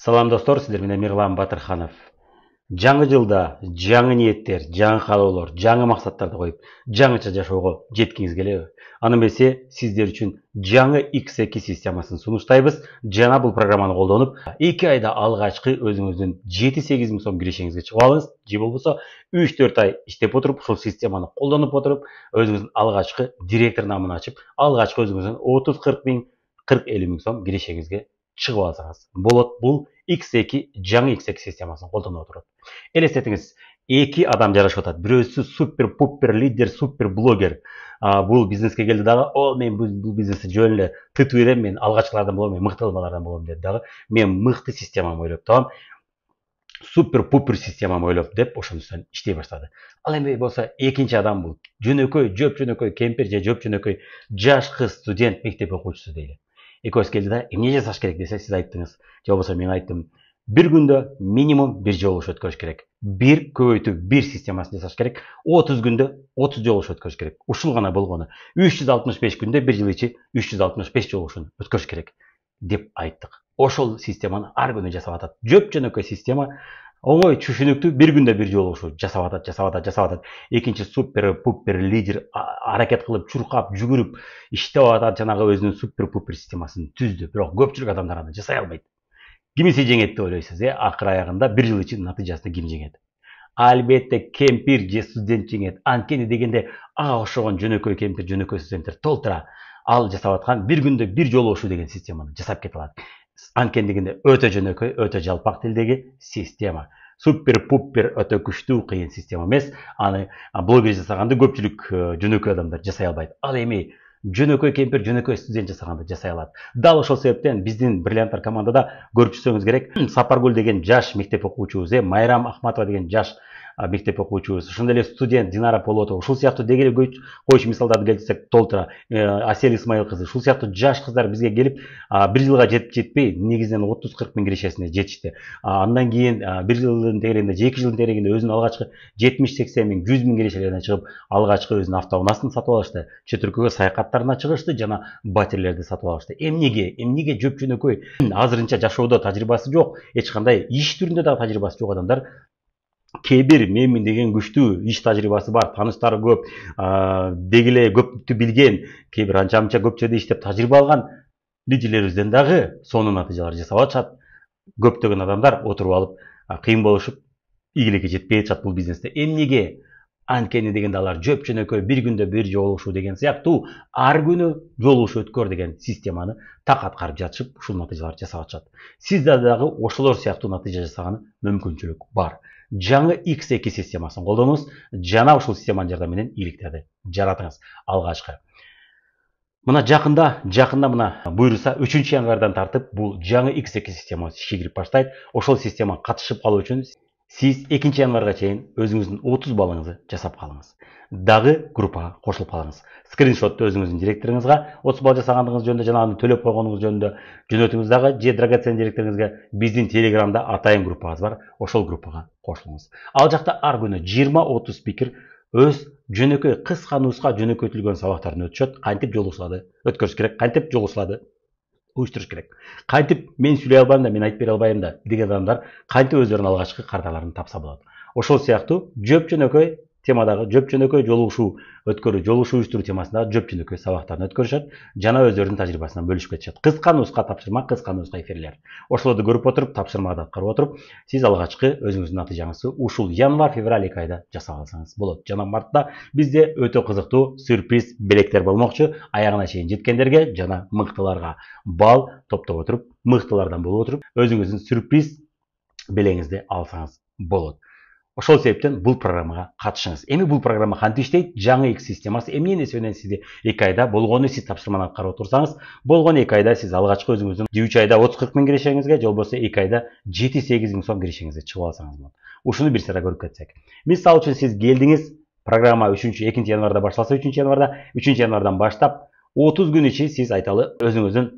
Салам достор, сіздер менен Мирлан Батырханов. Жаңы жылда жаңы ниеттер, жаңы қалаулар, жаңы мақсаттарды қойып, жаңыча жашауға жеткіңіз келеби? Аны эмесе сіздер үшін жаңы X2 системасын сунуштайбыз. Жана бұл программаны қолданып, 2 айда алғачкы өзүңүздүн 7-8 миң сом киришеңизге чыгып алыңыз. Же болбосо 3-4 ай иштеп отуруп, ушул системаны колдонуп отуруп, өзүңүздүн алгачкы директор намын ачып, алгачкы өзүңүздүн 30-40 миң, 40-50 миң сом киришеңизге чыгып алсаңыз болот. Бул X2 жаңы X2 системасын колдонуп отурат. Элестетиңиз, 2 адам жарашып атат. Бирөөсү супер-пупер лидер, супер блогер. Бул бизнеске келди дагы, мен бул бизнести жөн эле тытып берем, мен алгачкылардан болом, мен мыкты кылмалардан болом деди дагы. Мен мыкты системамы ойлоп табам. Супер-пупер системамы ойлоп деп ошонун үстүнөн иштей баштады. Ал эми болсо экинчи адам бул жөнөкөй, жөнөкөй кемпир же жөнөкөй жаш кыз студент, мектеп окуучусу дейли. Экөөбүз келди да, эмне жасаш керек десе, сиз айттыңыз. Же болбосо мен айттым. Бир күндө минимум бир жолугуш өткөрүш керек. Бир көбөйтүү бир системасын жасаш керек. 30 күндө 30 жолугуш өткөрүш керек. Ушул гана болгону. 365 күндө бир жыл ичи 365 жолугушун өткөрүш керек деп айттык. Ошол системаны ар күнү жасап атат. Жөнөкөй система, оңой түшүнүктүү, бир күндө бир жолугушу жасап атат. Экинчи супер-пупер лидер аракет кылып, чуркап, жүгүрүп иштеп атат, жанагы өзүнүн супер-пупер системасын түздү. Бирок көпчүлүк адамдар аны жасай албайт. Кимиси жеңет деп ойлойсуз, акыр аягында бир жыл ичи натыйжасында ким жеңет? Албетте кемпир же студент жеңет. Анткени дегенде ага окшогон жөнөкөй кемпир, жөнөкөй студенттер толтура. Ал жасап аткан бир күндө бир жолугушу деген системаны жасап кете алат. Анткени дегенде өтө жөнөкөй, өтө жалпак тилдеги система. Супер-пупер өтө күчтүү, кыйын система эмес. Аны блогер жасаганды көпчүлүк жөнөкөй адамдар жасай албайт. Ал эми жөнөкөй кемпир, жөнөкөй студент жасаганды жасай алат. Дал ошол себептен биздин бриллианттар командада көрүп жүрсөңүз керек, Сапаргүл деген жаш мектеп окуучубуз, Майрам Ахматова деген жаш мектеп окуучубуз, ошондой эле студент Динара Полотова, ушул сыяктуу дегеле койчу мисалдарды келтирсек толтура, Асель Исмаил кызы, ушул сыяктуу жаш кыздар бизге келип, бир жылга жетпей, негизинен 30-40 миң киришесине жетишти. Андан кийин бир жылдын тегерегинде же 2 жылдын тегерегинде өзүнүн алгачкы 70-80 миң, 100 миң киришелерине чыгып, алгачкы өзүнүн автоунаасын сатып алышты, чет өлкөгө саякаттарына чыгышты жана батирлерди сатып алышты. Эмнеге жөнөкөй азырынча жашоодо тажрыйбасы жок, эч кандай иш түрүндө дагы тажрыйбасы жок адамдар кээ бир менмин деген күчтүү иш тажрыйбасы бар, тааныштары көп, дегеле көптү билген, кээ бир анча-мынча көп жерде иштеп тажрыйба алган лидерлерибизден дагы сонун натыйжалар жасап атышат. Көптөгөн адамдар отуруп алып, кыйын болушуп, ийгиликке жетпей атышат бул бизнесте. Эмнеге? Анткени дегенде алар жөнөкөй бир күндө бир жолугушу деген сыяктуу ар күнү жолугуш өткөр деген системаны так аткарып жатышып, ушул натыйжаларды жасап атышат. Сизде дагы ошолор сыяктуу натыйжа жасаган мүмкүнчүлүк бар. Жаңы X2 системасын колдонуңуз, жана ушул системанын жардамы менен ийгиликтерди жаратыңыз. Алгачкы. Мына жакында мына буйруса 3 январдан тартып бул жаңы X2 системасы ишке кирип баштайт. Ошол системага катышып калуу үчүн сиз 2 январга чейин өзүңүздүн 30 балыңызды жасап калыңыз. Дагы группага кошулуп калыңыз. Скриншотту өзүңүздүн директоруңузга 30 бал жасаганыңыз жөнүндө жана аны төлөп койгонуңуз жөнүндө жөнөтүңүз. Дагы же драгоцен директоруңузга биздин Телеграмда атайын группабыз бар, ошол группага кошулуңуз. Ал жакта ар күнү 20-30 спикер өз жөнөкөй кыска нуска жөнөкөйтүлгөн сабактарын өтүшөт. Кантип жолугушууларды өткөрүш керек, кантип жолугушууларды уюштуруш керек. Кантип мен сүйлөй албайм да, мен айтып бере албайм да деген адамдар кантип өздөрүнүн алгачкы кардаларын тапса болот. Ошол сыяктуу жөнөкөй темадагы жөнөкөй жолугушуу өткөрүү, жолугушуу уюштуруу темасындагы жөнөкөй сабактарын өткөрүшөт жана өздөрүнүн тажрыйбасынан бөлүшүп кетишет. Кыска нуска тапшырма, кыска нуска эфирлер. Ошолорду көрүп отуруп, тапшырманы аткарып отуруп, сиз алгачкы өзүңүздүн натыйжаңызды ушул январь-февраль 2 айда жасап алсаңыз болот. Жана мартта бизде өтө кызыктуу сюрприз белектер болмокчу. Аягына чейин жеткендерге жана мыктыларга бал топтоп отуруп, мыктылардан болуп отуруп, өзүңүздүн сюрприз белеңизди алсаңыз болот. Ошол себептен бул программага катышыңыз. Эми бул программа кантип иштейт? Жаңы X системасы эмне менен сизди 2 айда болгону сиз тапшырманы аткарып отурсаңыз, болгону 2 айда сиз алгачкы өзүңүздүн 3 айда 30-40 миң киришеңизге, же болбосо 2 айда 7-8 миң сом киришеңизге чыгып алсаңыз болот. Ушуну бир сыйра көрүп кетсек. Мисалы үчүн сиз келдиңиз, программа 2 январда башталса, 3 январдан баштап 30 күн ичи сиз айталы өзүңүздүн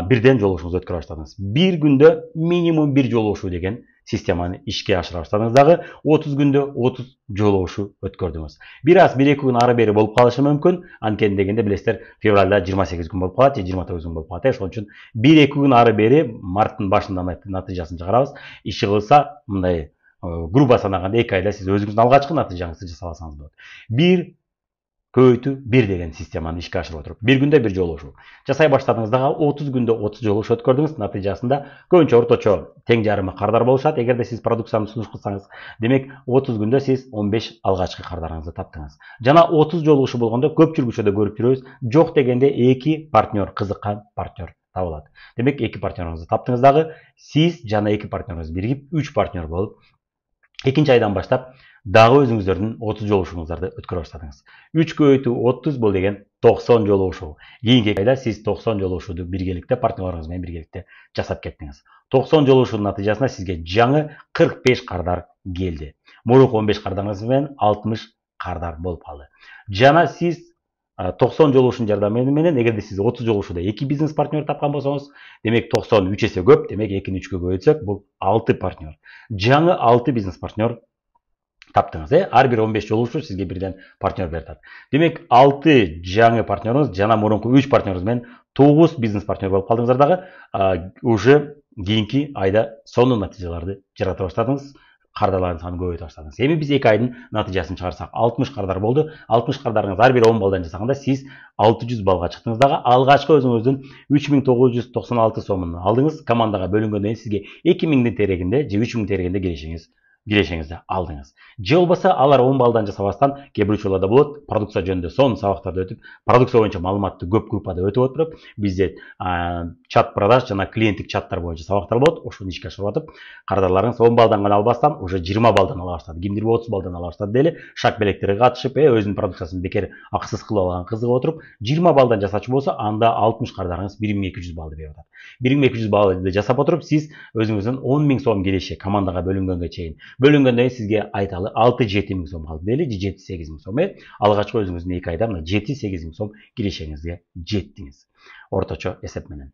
бирден жолугушууңузду өткөрө баштадыңыз. Бир күндө минимум бир жолугушуу деген системаны ишке ашыра баштадыңыз дагы 30 күндө 30 жолугушуу өткөрдүңүз. Бир аз 1-2 күн ары бери болуп калышы мүмкүн. Анткени дегенде билесиздер, февралда 28 күн болуп калат же 29 күн болуп калат. Ошон үчүн 1-2 күн ары бери марттын башында натыйжасын чыгарабыз. Иши кылса мындай грубо санаганда 2 айда сиз өзүңүздүн алгачкы натыйжаңызды жасап алсаңыз болот. 1 көбөйтүү 1 деген системаны ишке ашырып отуруп, 1 күндө 1 жолугушуу жасай баштадыңыз дагы 30 күндө 30 жолугушуу өткөрдүңүз. Натыйжасында көбүнчө орточо тең жарымы кардар болушат. Эгерде сиз продукцияны сунуш кылсаңыз, демек 30 күндө сиз 15 алгачкы кардарыңызды таптыңыз. Жана 30 жолугушуу болгондо көпчүлүк учурда көрүп жүрөбүз, жок дегенде 2 партнер, кызыккан партнер табылат. Демек 2 партнерыңызды таптыңыз дагы, сиз жана 2 партнерыңыз биригип 3 партнер болуп, 2 айдан баштап дагы өзүңүздөрдүн 30 жолугушууңуздарды өткөрө баштадыңыз. 3 көбөйтүү 30 бул деген 90 жолугушуу. Кийинки айда сиз 90 жолугушууду биргеликте партнерыңыз менен биргеликте жасап кеттиңиз. 90 жолугушуунун натыйжасында сизге жаңы 45 кардар келди. Мурунку 15 кардарыңыз менен 60 кардар болуп калды. Жана сиз 90 жолугушуунун жардамы менен эгерде сиз 30 жолугушууда 2 бизнес партнер тапкан болсоңуз, демек 90 3 эсе көп, демек 2-ни 3кө көбөйтсөк бул 6 партнер. Жаңы 6 бизнес партнер таптыңыз. Ар бир 15 жолугушуу сизге бирден партнер берет. Демек 6 жаңы партнерыңыз жана мурунку 3 партнерыңыз менен 9 бизнес партнер болуп калдыңыздар дагы, уже кийинки айда сонун натыйжаларды жарата баштадыңыз. Кардарлардын санын көбөйтө баштадыңыз. Эми биз 2 айдын натыйжасын чыгарсак, 60 кардар болду. 60 кардарыңыз ар бир 10 балдан жасаганда сиз 600 балга чыктыңыз дагы. Алгачкы өзүңүздүн 3996 сомун алдыңыз. Командага бөлүнгөндөн кийин сизге 2000 терегинде же 3000 терегинде кирешеңизди алдыңыз. Же болбосо алар 10 балдан жасабастан кээ бир учурларда болот, продукция жөнүндө сонун сабактарды өтүп, продукция боюнча маалыматты көп группада өтүп отуруп, бизде чат продаж жана клиенттик чаттар боюнча сабактар болот. Ошону ишке ашырып атып, кардарларыңыз 10 балдан гана албастан уже 20 балдан ала баштады. Кимдир 30 балдан ала баштады дейли. Шак белектерге катышып, өзүнүн продукциясын бекер акысыз кылып алган кызыгып отуруп, 20 балдан жасачу болсо, анда 60 кардарыңыз 1200 балды берип атат. 1200 балды жасап отуруп, сиз өзүңүздүн 10.000 сом киреше командага бөлүнгөнгө чейин. Бөлүнгөндөн сизге айталы 6-7 миң сом калды дейли, же 7-8 миң сом. Алгачкы өзүңүздүн 2 айда мына 7-8 миң сом кирешеңизге жеттиңиз. Орточо эсеп менен.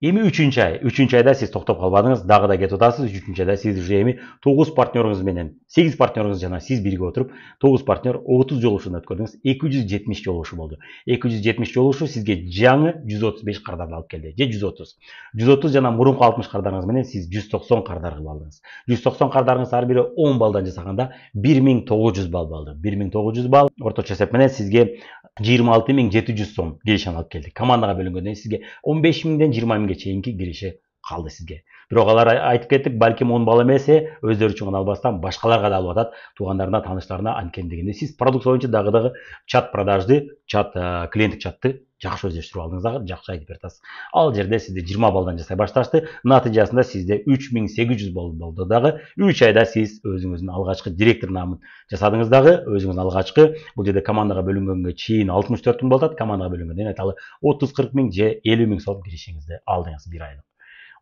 Эми 3-чү айда сиз токтоп калбадыңыз, дагы да кетип атасыз. 3-чү айда сиз уже эми 9 партнерыңыз менен, 8 партнерыңыз жана сиз бирге отуруп, 9 партнер 30 жолугушууну өткөрдүңүз. 270 жолугушуу болду. 270 жолугушуу сизге жаңы 135 кардарды алып келди. Же 130. 130 жана мурунку 60 кардарыңыз менен сиз 190 кардар кылып алдыңыз. 190 кардарыңыз ар бири 10 балдан жасаганда 1900 бал болду. 1900 бал орточо эсеп менен сизге 26700 сом кирешени алып келди. Командага бөлүнгөндөн сизге 15 миңден 20 миңге чейинки киреше калды сизге. Бирок алар айтып кеттик, балким 10 бал эмес, өздөрү үчүн гана албастан башкаларга да алып атат, туугандарына, тааныштарына. Анткени дегенде сиз продукция боюнча дагы чат продажды, клиенттик чатты жакшы өздөштүрүп алдыңыз дагы, жакшы айтып бератсыз. Ал жерде сизде 20 балдан жасай башташты. Натыйжасында сизде 3800 бал болду дагы. 3 айда сиз өзүңүздүн алгачкы директор намын жасадыңыз дагы. Өзүңүздүн алгачкы бул жерде командага бөлүнгөнгө чейин 64 миң болот, командага бөлүнгөндөн айталы 30-40 миң же 50 миң сом кирешеңизди алдыңыз бир айда.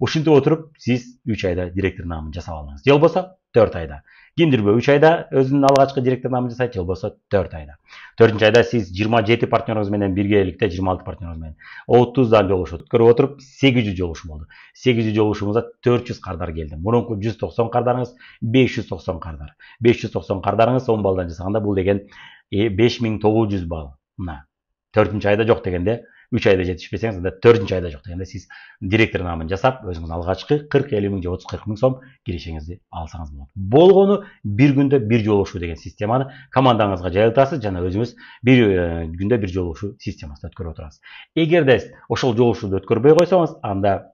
Ушинтип отуруп, сиз 3 айда директор намын жасап алдыңыз. Же болбосо 4 айда. Кимдир 3 айда өзүнүн алгачкы директор намын жасайт, же болбосо 4 айда. 4-чү айда сиз 27 партнерыңыз менен биргеликте 26 партнерыңыз менен 30дан жолугушуу өткөрүп отуруп, 800 жолугушуу болду. 800 жолугушууңузда 400 кардар келди. Мурунку 190 кардарыңыз 590 кардар. 590 кардарыңыз 10 балдан жасаганда бул деген 5900 бал. Мына 4-чү айда жок дегенде 3 айда жетишпесеңиз, анда 4-чү айда жок дегенде сиз директор намын жасап, өзүңүздүн алгачкы 40-50 миң же 30-40 миң сом кирешеңизди алсаңыз болот. Болгону бир күндө бир жолугушуу деген системаны командаңызга жайылтасыз жана өзүңүз бир күндө бир жолугушуу системасында өткөрүп отурасыз. Эгерде ошол жолугушууду өткөрбөй койсоңуз, анда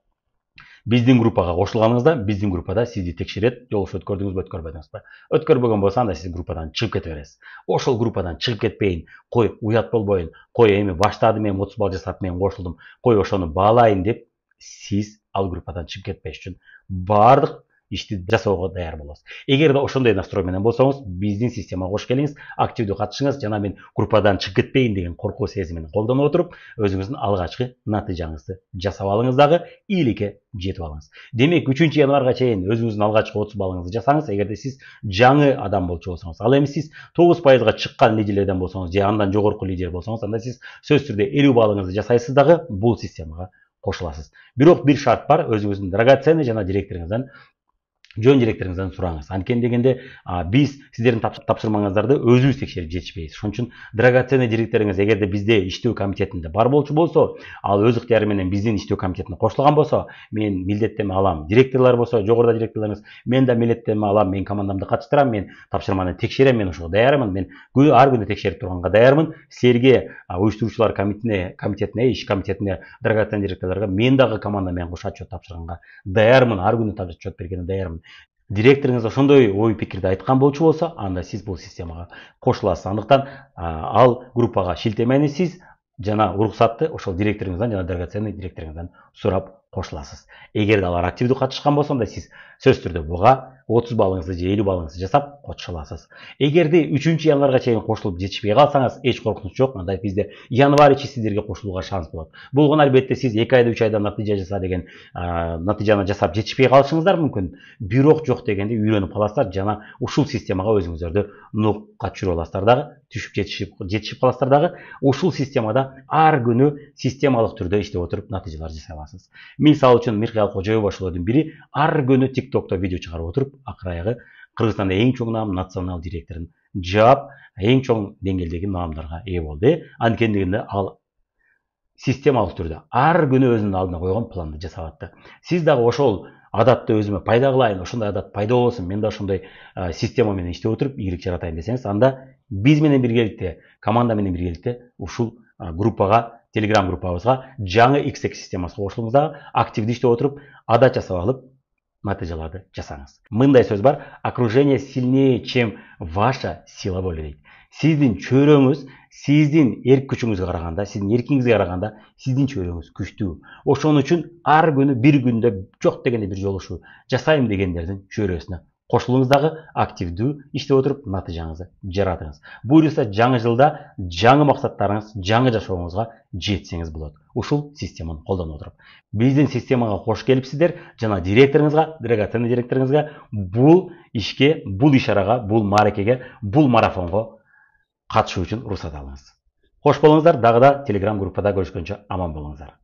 биздин группага кошулганыңызда, биздин группада сизди текшерет, жолугушуу өткөрдүңүзбү, өткөрбөдүңүзбү. Өткөрбөгөн болсо, анда сиз группадан чыгып кете бересиз. Ошол группадан чыгып кетпейин, кой уят болбоюн, кой эми баштадым, эми 30 бал жасап мен кошулдум, кой ошону баалайын деп, сиз ал группадан чыгып кетпеш үчүн баардык ишти жасоого даяр болосуз. Эгерде ошондой настрой менен болсоңуз, биздин системага кош келиңиз, активдүү катышыңыз жана мен группадан чыгып кетпейин деген коркуу сезимин колдоно отуруп, өзүңүздүн алгачкы натыйжаңызды жасап алыңыз дагы, ийгиликке жетип алыңыз. Демек 3-январга чейин өзүңүздүн алгачкы 30 балыңызды жасаңыз, эгерде сиз жаңы адам болчу болсоңуз. Ал эми сиз 9%га чыккан лидерлерден болсоңуз, же андан жогорку лидер болсоңуз, анда сиз сөзсүз түрдө 50 балыңызды жасайсыз дагы бул системага кошуласыз. Бирок бир шарт бар, өзүңүздүн драгоценный жана директоруңуздан жөн директоруңуздан сураңыз. Анткени дегенде биз сиздердин тапшырмаңыздарды өзүбүз текшерип жетишпейбиз. Ошон үчүн драгоценный директоруңуз эгерде бизде иштөө комитетинде бар болчу болсо, ал өз ыктыяры менен биздин иштөө комитетине кошулган болсо, мен милдеттенме алам. Директорлор болсо, жогоруда директорлорубуз, мен да милдеттенме алам, мен командамды катыштырам, мен тапшырманы текшерем, мен ошого даярмын, мен ар күнү текшерип турганга даярмын. Силерге уюштуруучулар комитетине, иш комитетине, драгоценный директорлорго мен дагы команда менен кошо отчет тапшырганга даярмын, ар күнү отчет бергенге даярмын. Директоруңуз ошондой ой пикирди айткан болчу болсо, анда сиз бул системага кошуласыз. Андыктан ал группага шилтемени сиз жана уруксатты ошол директоруңуздан жана драгоценный директоруңуздан сурап кошуласыз. Эгерде алар активдүү катышкан болсо, анда сиз сөзсүз түрдө буга 30 баллыңызды же 50 баллыңызды жасап кошула аласыз. Эгерде 3-январга чейин кошулуп жетишпей калсаңыз, эч коркунуч жок. Анда бизде январь ичи сиздерге кошулууга шанс болот. Болгону албетте сиз 2 айда 3 айда натыйжа жаса деген натыйжаны жасап жетишпей калышыңыздар мүмкүн. Бирок жок дегенде үйрөнүп каласыздар жана ушул системага өзүңүздөрдү нукка түшүрүп аласыздар дагы, түшүп жетишип каласыздар дагы. Ушул системада ар күнү системалык түрдө иштеп отуруп натыйжалар жасай аласыз. Мисалы үчүн Миркыял Кожоев ошолордун бири ар күнү TikTok'то видео чыгарып отуруп, акыр аягы Кыргызстанда эң чоң наам национал директорун жаап, эң чоң деңгээлдеги наамдарга ээ болду. Анткени дегенде ал системалык түрдө ар күнү өзүнүн алдына койгон планды жасап атты. Сиз дагы ошол адатты өзүмө пайда кылайын, ошондой адат пайда болсун, мен да ошондой система менен иштеп отуруп ийгилик жаратайын десеңиз, анда биз менен биргеликте, команда менен биргеликте ушул группага, Telegram группабызга жаңы XX системасына кошулуңуз дагы, активдүү иштеп отуруп, адат жасап алып, натыйжаларды жасаңыз. Мындай сөз бар: окружение сильнее, чем ваша сила воли дейт. Сиздин чөйрөңүз, сиздин эрк күчүңүзгө караганда, сиздин эркиңизге караганда, сиздин чөйрөңүз күчтүү. Ошон үчүн ар күнү бир күндө жок дегенде бир жолугушуу жасайм дегендердин чөйрөсүнө кошулуңуз дагы, активдүү иштеп отуруп натыйжаңызды жаратыңыз. Буюрса жаңы жылда жаңы максаттарыңыз, жаңы жашооңузга жетсеңиз болот. Ушул системаны колдонуп отуруп. Биздин системага кош келипсиздер жана директоруңузга, драгоценный директоруңузга бул ишке, бул иш-арага, бул мааракеге, бул марафонго катышуу үчүн уруксат алыңыз. Кош болуңуздар, дагы да Telegram группада көрүшкөнчө аман болуңуздар.